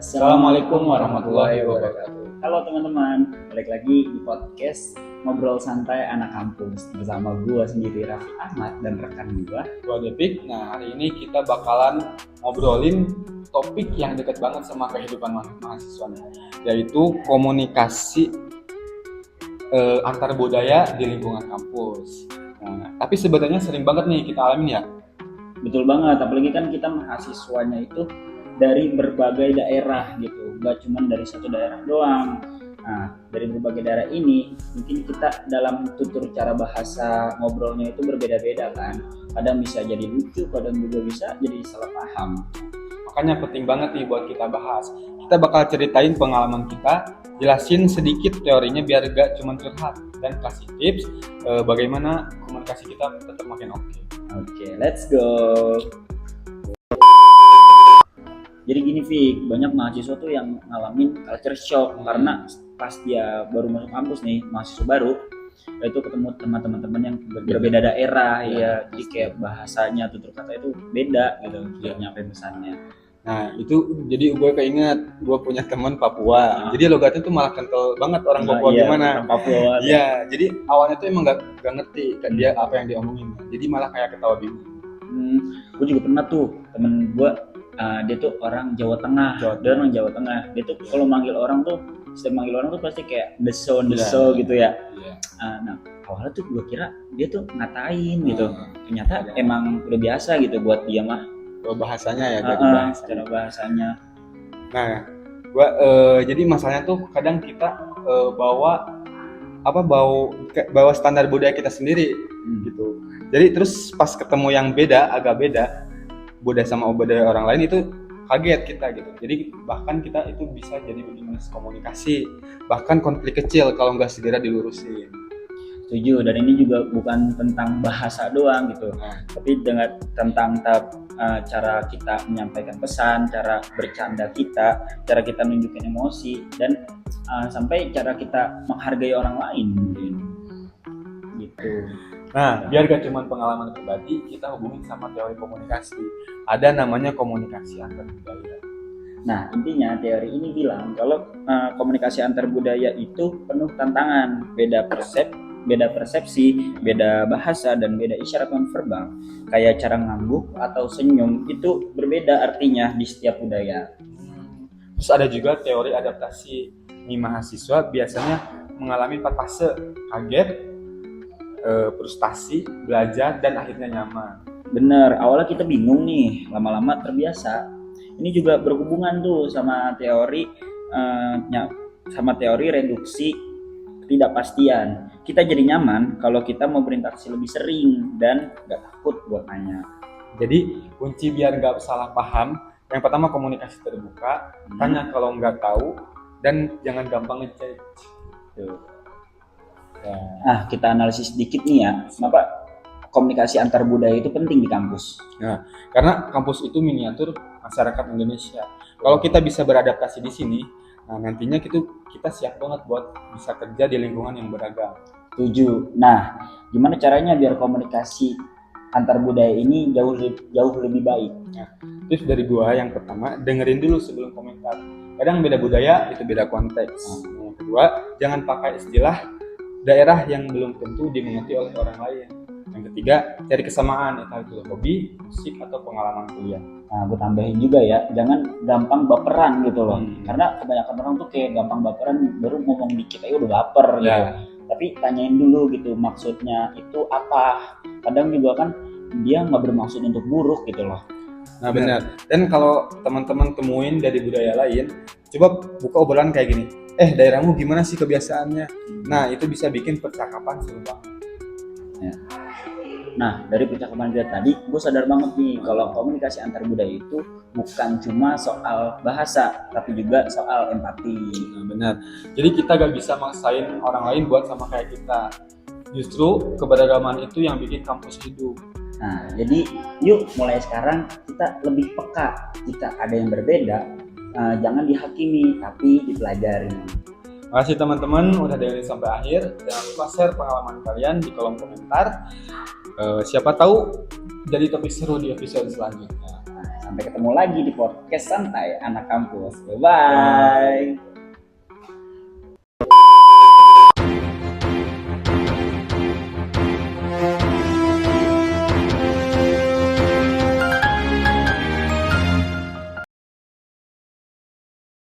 Assalamualaikum warahmatullahi wabarakatuh. Halo teman-teman, balik lagi di podcast Ngobrol Santai Anak Kampus bersama gue sendiri Raffi Ahmad dan rekan gue Depik. Nah, hari ini kita bakalan ngobrolin topik yang dekat banget sama kehidupan mahasiswa, yaitu komunikasi antar budaya di lingkungan kampus. Nah, tapi sebenarnya sering banget nih kita alamin ya. Betul banget, apalagi kan kita mahasiswanya itu dari berbagai daerah gitu, nggak cuma dari satu daerah doang. Nah, dari berbagai daerah ini mungkin kita dalam tutur cara bahasa ngobrolnya itu berbeda-beda kan. Kadang bisa jadi lucu, kadang juga bisa jadi salah paham. Makanya penting banget nih buat kita bahas. Kita bakal ceritain pengalaman kita, jelasin sedikit teorinya biar gak cuma curhat, dan kasih tips bagaimana komunikasi kita tetap makin oke. Oke, let's go. Jadi gini Fik, banyak mahasiswa tuh yang ngalamin culture shock karena pas dia baru masuk kampus nih, mahasiswa baru, itu ketemu teman-teman yang berbeda daerah ya, jadi kayak bahasanya, tutur kata itu beda gitu, biar nyampe pesannya. Nah itu jadi gue keinget gue punya teman Papua, jadi logatnya tuh malah kental banget orang Papua gimana. Orang Papua. Iya, jadi awalnya tuh emang gak ngerti kan dia apa yang diomongin, jadi malah kayak ketawa bingung. Gue juga pernah tuh temen gue. Dia tuh orang Jawa Tengah. Dia tuh kalau manggil orang tuh, setiap manggil orang tuh pasti kayak deso gitu ya. Nah awalnya tuh gue kira dia tuh ngatain gitu. Ternyata emang udah biasa gitu buat dia mah. Bahasanya ya, cara bahasanya. Nah, jadi masalahnya tuh kadang kita bawa standar budaya kita sendiri gitu. Jadi terus pas ketemu yang agak beda budaya sama budaya orang lain, itu kaget kita gitu. Jadi bahkan kita itu bisa jadi bikin miskomunikasi, bahkan konflik kecil kalau nggak segera dilurusin. Setuju, dan ini juga bukan tentang bahasa doang gitu, tapi tentang cara kita menyampaikan pesan, cara bercanda kita, cara kita menunjukkan emosi, dan sampai cara kita menghargai orang lain mungkin gitu. Nah, biar gak cuma pengalaman pribadi, kita hubungin sama teori komunikasi. Ada namanya komunikasi antar budaya. Nah, intinya teori ini bilang kalau komunikasi antar budaya itu penuh tantangan, beda persepsi, beda bahasa, dan beda isyarat nonverbal. Kayak cara ngangguk atau senyum itu berbeda artinya di setiap budaya. Terus ada juga teori adaptasi. Nih mahasiswa biasanya mengalami 4 fase: kaget, frustasi, belajar, dan akhirnya nyaman. Bener, awalnya kita bingung nih, lama-lama terbiasa. Ini juga berhubungan tuh sama teori reduksi ketidakpastian. Kita jadi nyaman kalau kita mau berinteraksi lebih sering dan gak takut buat nanya. Jadi kunci biar gak salah paham, yang pertama komunikasi terbuka, tanya kalau nggak tahu, dan jangan gampang ngecek. Kita analisis sedikit nih ya, kenapa komunikasi antar budaya itu penting di kampus? Nah, karena kampus itu miniatur masyarakat Indonesia. Kalau kita bisa beradaptasi di sini, nah nantinya kita siap banget buat bisa kerja di lingkungan yang beragam. Setuju. Nah, gimana caranya biar komunikasi antar budaya ini jauh lebih baik? Nah, tips dari gua yang pertama, dengerin dulu sebelum komentar. Kadang beda budaya itu beda konteks. Yang kedua, jangan pakai istilah daerah yang belum tentu dimengerti oleh orang lain. Yang ketiga, cari kesamaan, entah itu hobi, musik, atau pengalaman kuliah. Nah, gue tambahin juga ya, jangan gampang baperan gitu loh. Karena kebanyakan orang tuh kayak gampang baperan, baru ngomong dikit aja udah baper gitu. Tapi tanyain dulu gitu, maksudnya itu apa. Kadang juga kan dia nggak bermaksud untuk buruk gitu loh. Nah benar. Dan kalau teman-teman temuin dari budaya lain, coba buka obrolan kayak gini. Daerahmu gimana sih kebiasaannya? Nah itu bisa bikin percakapan seru banget. Ya. Nah dari percakapan kita tadi, gue sadar banget nih kalau komunikasi antar budaya itu bukan cuma soal bahasa, tapi juga soal empati. Nah, benar. Jadi kita gak bisa maksain orang lain buat sama kayak kita. Justru keberagaman itu yang bikin kampus hidup. Nah jadi yuk mulai sekarang kita lebih peka jika ada yang berbeda. Jangan dihakimi, tapi dipelajari. Makasih teman-teman udah dengerin sampai akhir. Jangan lupa share pengalaman kalian di kolom komentar. Siapa tahu jadi topik seru di episode selanjutnya. Sampai ketemu lagi di podcast santai anak kampus. Bye bye.